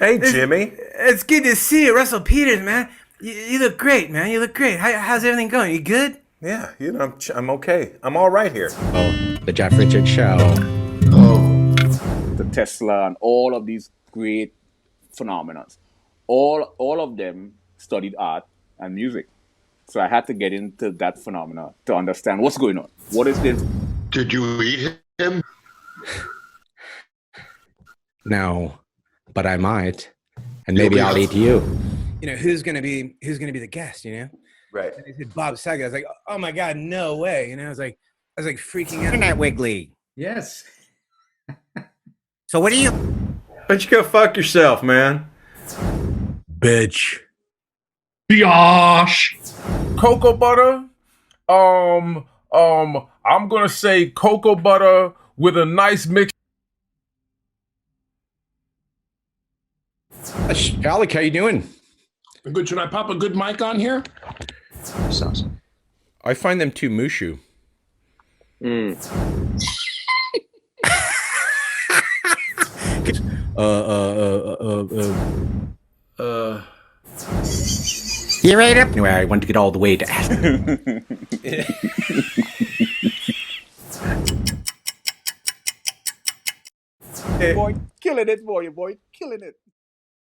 Hey, Jimmy. It's good to see you, Russell Peters, man. You look great, man. You look great. How's everything going? You good? Yeah, I'm okay. I'm all right here. Oh, the Jeff Richard Show. Oh, the Tesla and all of these great phenomena. All of them studied art and music. So I had to get into that phenomena to understand what's going on. What is this? Did you eat him? No, but I might, and maybe I'll eat you. You know, who's gonna be the guest? You know, Right. and they said Bob Saget. I was like, oh my god, no way. You know, I was like freaking out. Internet Wiggly. Yes. So what do you? Why don't you go fuck yourself, man? Bitch. Biatch. Cocoa butter. I'm gonna say cocoa butter with a nice mix. Alec, how you doing? Good. Should I pop a good mic on here? I find them too mushu. You ready up? Anyway, I want to get all the way to Boy, killing it, boy, killing it.